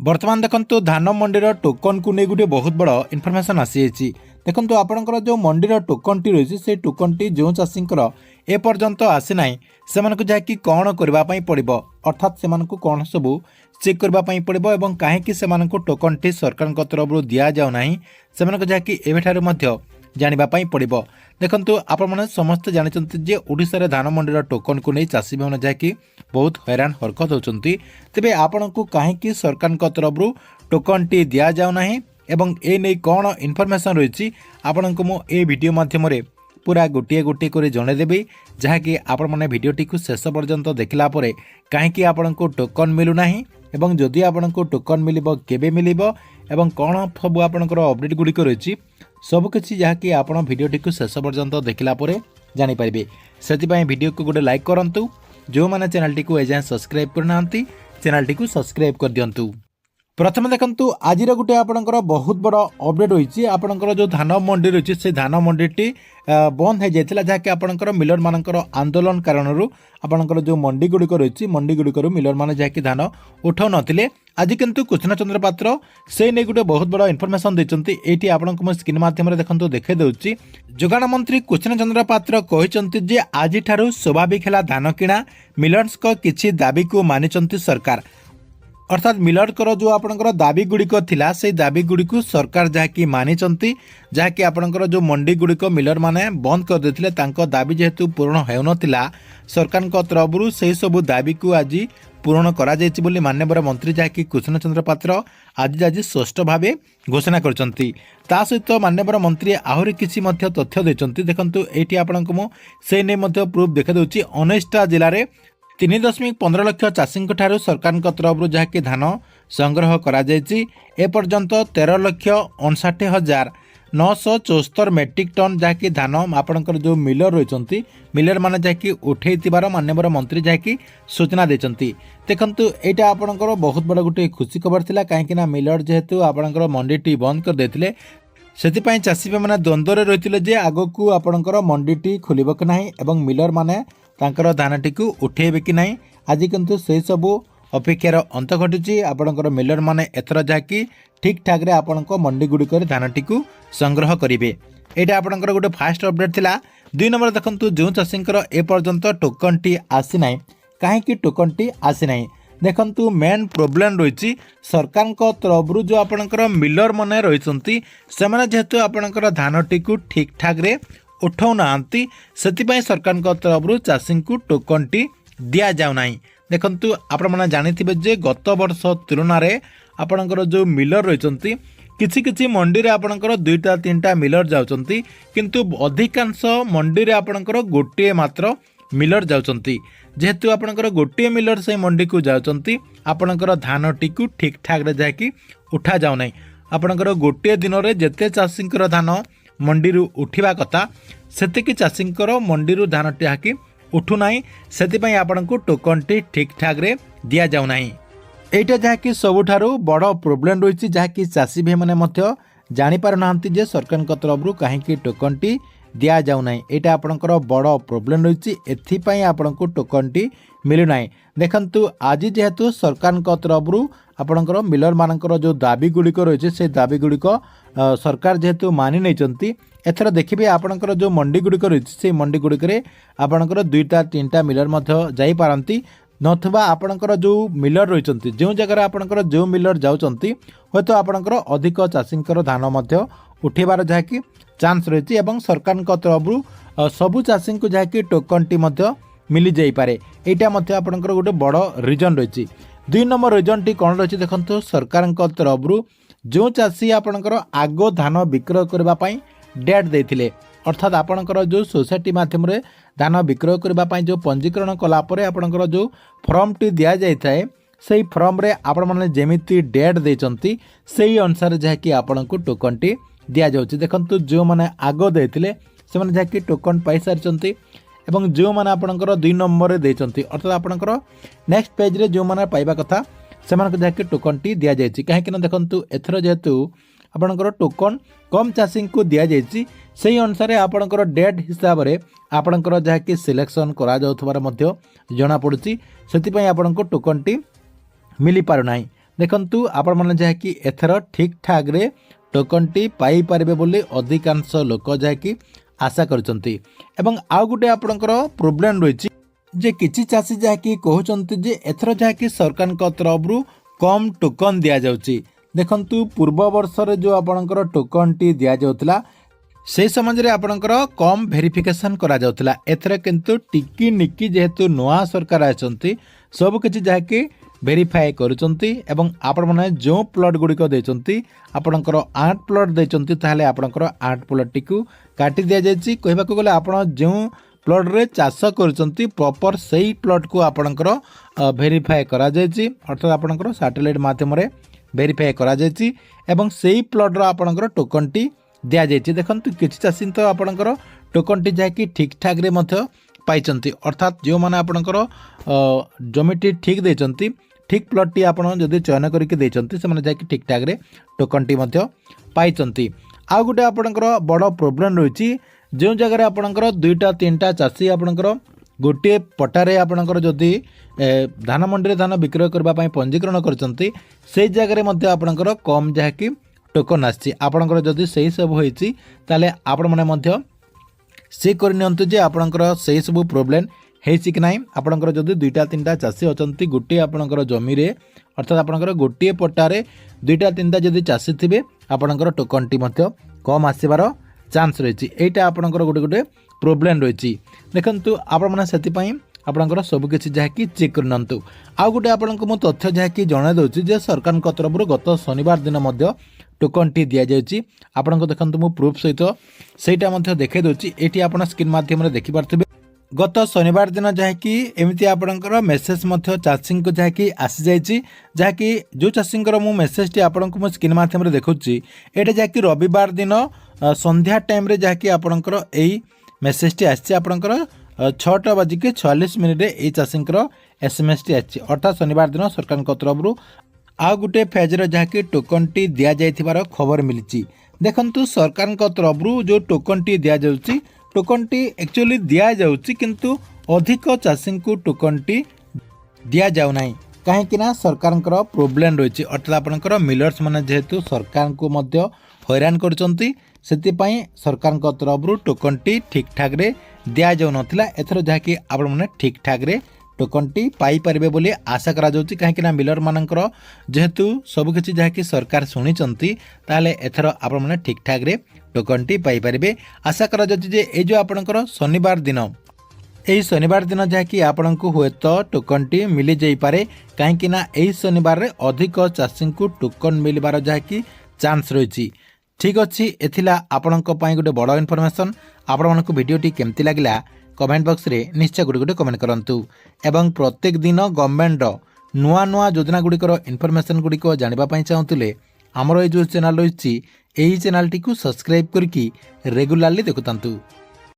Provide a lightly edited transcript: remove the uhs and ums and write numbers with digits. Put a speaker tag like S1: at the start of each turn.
S1: बर्तमान देखंतु धान मंडीर टोकन को नहीं गोटे बहुत बड़ इनफर्मेशन आसी देखंतु आपणकर जो मंडीर टोकन टी रही से टोकन टी जो चाषी एपर्यंत आसी ना से जाकि कौन करने पड़ो अर्थात से कौन सब चेक करने पड़ो और कहीं टोकन टी सरकार तरफ दि जाऊना से जाकि एवं जानापी पड़ो। देखंतु आपण मैंने समस्ते जानते जे ओडिशा रे धान मंडीर टोकन को नहीं चाषी मैंने जहाँकि बहुत हैरान हरकत होती तेरे आपण को कहीं सरकार तरफ टोकन टी दि जाऊना एवं ए नहीं कौन इनफर्मेशन रही आपण को मुझे वीडियो माध्यम पूरा गोटे गोटे कर जनईदेवी जहाँकि आपण मैंने भिडटी को शेष पर्यंत देखला कहीं आपण को टोकन मिलूना एवं जदि आपण को टोकन मिल केबे मिल एवं कौन सब आपंकर अपडेट गुड़िक रही सबकिछि जहाँकि आपण भिडटी को शेष पर्यंत देखला जानीपारे से वीडियो को गोटे लाइक करूँ जो मैंने चैनल टी एजाएं सब्सक्राइब करना चैनल टी सब्सक्राइब कर दिंतु। प्रथम देखंतु आज गोटे आपणकर बहुत बड़ अपडेट होती आपणकर जो धान मंडी रही से धान मंडी बंद हो जाता जहाँकि आपणकर मिलर मानकर आंदोलन कारण आपणकर जो मंडी गुड़िक रही मंडी गुड़िक मिलर मैंने जहाँकि धान उठाऊ नथिले आज किंतु कृष्ण चंद्र पात्र से नहीं गोटे बहुत बड़ इनफर्मेशन देते ये आपको स्क्रीन माध्यम देखो देखे दूसरी जोगाण मंत्री कृष्ण चंद्र पात्र कहते आज स्वाभाविक है धान किणा मिलर्स किसी दाबी को मानिचंती सरकार अर्थात मिलर जो आपणकर दाबी गुड़िक थिला से दाबी गुड़िक सरकार जहाँकि मानिचंती जहाँकि आपणकर जो मंडी गुड़िक मिलर माने बंद कर देथिले तांको दाबी जेहेतु पूर्ण हेउनथिला सरकार तरफ से सब दाबी को आज पूरण करा जायछि बोली माननीय मंत्री जहाँकि कृष्ण चंद्र पात्र आज स्पष्ट भाव घोषणा करछंती। ता सहित माननीय मंत्री आहरी किछि मध्य तथ्य देछंती देखंतु एठी आपणको मो से नै मध्य प्रूफ देखा दउछि 19टा जिल्ला रे 3.15 लाख चाषी सरकार तरफ जहाँकि धान संग्रह करपर्यंत 13,59,974 मेट्रिक टन जहाँकि धान आपणकर जो मिलर रही मिलर माने जहाँकि उठे माननीय मंत्री जहाँकि सूचना देते देखंतु यहाँ आपणकर बहुत बड़ा गोटे खुशी खबर थिला कहीं मिलर जेहेतु आपणकर मंडी बंद कर देथिले सेतिपाई चाषी मैंने द्वंद्व रही जे आग को आपणकर मंडी खोलिब कि नहीं एवं मिलर माने तांकर धानटी को उठेबे कि नहीं आज किंतु से सबू अपेक्षार अंत घटी आपणकर मिलर माने एथर जहाँकि ठीक ठाक रे आपणक मंडी गुड़िक धानटी को संग्रह करेंगे। यहाँ आपणकर गोटे फास्ट अपडेट थिला। 2 नंबर देखंतु जो चाषींकर एपर्यंत टोकन टी आसी ना कहीं टोकन टी आसी ना देखंतु मेन प्रोब्लेम रही सरकार तरफ जो आपणकर मिलर माने रही से जेहेतु आपणकर धानटी को ठीक ठाक रे उठाऊ ना से सरकार तरफ चाषी को टोकन टी दि जाऊना देखंतु आपण मैंने जानिथिबे जे गत वर्ष तुलना रे आपणकर जो मिलर रही किछि मंडी रे आपणकर 2-3टा मिलर जाउचंती किंतु अधिकांश मंडी रे आपणकर गोटे मात्र मिलर जाउचंती जेहेतु आपणकर गोटे मिलर से मंडी को जाउचंती आपणकर धानटी को ठीक ठाक रे जाकि उठा जाउना आपणकर गोटे दिन रे जेते चाषींकर धान मंडी उठिबा कथा सेतिकी चाषींकर मंडी धान टाकी उठुना से आपण को टोकन टी ठीक ठाक रे दिया जाऊना एटा जहाँकि सबुठारु बड़ प्रोब्लेम रही जहाँकि चाषी भाई मैंने जापार ना सरकार तरफ कहीं टोकन टी दि जाऊना यहाँ आपणकर बड़ प्रोब्लेम रही एथिपाई आपण को टोकन टी मिलूना देखंतु आज जेहेतु सरकार तरफ आपणकर मिलर मानकर जो दाबी गुड़िक रही से दाबी गुड़िक सरकार जेहेतु मानि नहीं एथर देखिए आपणकर जो मंडी गुड़िक रही से मंडी गुड़िक आपणकर 2-3टा मिलर जाई पारंती नथुबा आपणकर जो मिलर रही जो जगह आपणकर जो मिलर जाउचंती हयत आपणकर अधिक चाषींकर धान उठेबार जहाँकि चांस रही एवं सरकार तरफ सबु चाषी को जहाँकि टोकन टी मिली जाई पारे यहाँ आपणकर गोटे बड़ रिजन रही। 2 नंबर रिजन टी कौन रही देखंतु सरकार तरफ जो चाषी आपणकर आगो धान विक्रय करने डेट देथिले अर्थात आपणकर जो सोसाइटी माध्यम रे धान विक्रय करने जो पंजीकरण कलापर आपणकर जो फॉर्म टी दि जाए से फॉर्म रे आपण माने जेमिति डेट देचंती सेही अनुसार जहाँकि आपण को टोकन टी दि जाउची देखंतु जो माने आगो देथिले से माने जहाँकि टोकन पाई सारिचंती एवं जो माने आपणकर 2 नंबर रे देचंती अर्थात आपणकर नेक्स्ट पेज रे जो माने पाइबा कथा से माने जहाँकि टोकन टी दि जायछि कहीं देखंतु एथर जेहेतु आपणकर टोकन कम चाषी को दि जायछि सेही अनुसार आपणकर डेट हिसाब से आपणकर जहाँकि सिलेक्शन करा जाउथबार मध्य जणा पड़ुछि सेति पई आपणको टोकन टी मिली पारु नाही देखंतु आपण माने जहाँकि एथर ठीक ठाक रे टोकन टी पाई पारिबे बोली अधिकांश लोक जहाँकि आशा करछंती। एवं आउ गुटे आपणकर प्रोब्लेम रहिछि जे किछि चाषी जहाँकि कहउछंती जे एथर जहाँकि सरकार को तरफ रु कम टोकन दिया जाउछि। देखंतु पूर्व वर्ष रे जो आपणकर टोकन टी दिया जाउतला से समय आपणकर कम भेरिफिकेशन करा जाउतला। एथर किंतु टिकी निकी जेहेतु नवा सरकार आछंती सब किछि जहाँकि भेरीफाए करुचंती एवं आपण माने जो प्लॉट गुड़िक देचंती आपणकर 8 प्लॉट देचंती ताहले आपणकर 8 प्लॉट टिकु काटी दिया जायछि। कहबा को गले आपण जो प्लॉट रे चाष करुचंती प्रॉपर सही प्लॉट को आपणकर भेरीफाए करा जायछि अर्थात आपणकर सैटेलाइट माध्यम रे भेरीफाए करा जायछि एवं सही प्लॉट रो आपणकर टोकन टी दिया जायछि। देखंतु किछि चाषी तो आपणकर टोकन टी जाकी ठीक ठाक रे मध्य पाइचंती अर्थात जो माने आपणकर जमिटी ठीक देचंती ठीक प्लॉट टी आपण जदि चयन करके देचंती से माने जाकी ठीक ठाक रे टोकन टी मध्य पाइचंती। आ गुटे आपणकर बड़ प्रोब्लेम रहिछि जो जगह रे आपणकर दुईटा तीनटा चाषी आपणकर गोटे पटारे आपणकर जदि धान मंडी रे धान विक्रय करबा पई पंजीकरण करचंती से जगह रे मध्य आपणकर कम जाकी टोकन आछि। आपणकर जदि सही सब होईछि ताले आपण माने मध्य से करनियंतु जे आपणकर सही सब प्रोब्लेम हेछि कि नाही। आपणकर जदि दुईटा तीनटा चाषी अछंती गोटे आपणकर जमी रे अर्थात आपणकर गोटे पटारे दुईटा तीनटा जदि चाषी थिबे आपणकर टोकन टी मध्य कम आसीबार चांस रहिछि। एटा आपणकर गोटे गोटे प्रोब्लेम रहिछि। देखंतु आपण माने सेति पई आपणकर सब किछि जाकी चेक करनंतु। आ गोटे आपणको मु तथ्य जाकी जणा दउछि जे सरकार को तरफ गत शनिवार दिन मध्य टोकन टी दिया जायछि। आपणको देखंतु मु प्रूफ सहित सेटा मध्य देखे दउछि। एटी आपण स्क्रीन माध्यम रे देखि पारथिबे गत शनिवार दिन जहाँकि एमती आपणकर मेसेज मध्य चाषी को जहाँकि आसी जाइए जहाँकि जो चाषी मु मेसेज टी आपन को स्क्रीन माध्यम देखुची एटा जहाँकि रविवार दिन संध्या टाइम रे जहाँकि आपणकर एई मेसेज टी आसी आपणकर 6:46 रे चाषी SMS टी आसी अर्थात शनिवार दिन सरकार तरफ आ गुटे फेज जहाँकि टोकन टी दिया जाइथिबार खबर मिली। देखंतु सरकार तरफ जो टोकन टी दिया जाउची टोकन टी एक्चुअली दिया जाउची किंतु अधिक चाषी को टोकन टी दिया जाउ नाही कहीं ना सरकार प्रोब्लेम रही अर्थात आपणकर मिलर्स माने जेहेतु सरकार को मध्य हैरान करचंती सेतिपई सरकार तरफ टोकन टी ठीक ठाक रे दिया जाउ नथिला। एथर जहाँकि आपण माने ठीक ठाक रे टोकन टी पाई पारिबे बोली आशा करा जाउची कहीं ना मिलर मानकर जेहेतु सब किछि जहाँकि सरकार शुणिचंती ताले एथर आपण माने ठीक ठाक रे टोकन टी पाई पारिबे आशा करा जाउची जे ए जो आपणकर शनिवार दिन एही शनिवार दिन जहाँकि आपण को हुए तो टोकन टी मिली जाई पारे कहीं ना एही शनिवार रे अधिक चाषी को टोकन मिलबार जहाँकि चांस रही। ठीक अच्छी एथिला आपणक पई गोटे बड़ इनफॉरमेशन। आपण मानक वीडियोटी केमती लागला कमेंट बॉक्स रे निश्चय गोटे गोटे कमेंट करंतु एवं प्रत्येक दिन गवर्नमेंट नुआ नुआ योजना गुड़िकर इनफॉरमेशन गुड़िक जानिबा पई चाहूतिले हमर ए जो चैनल रही एही चैनल टी को सब्सक्राइब करके रेगुलारली देखुतांतु।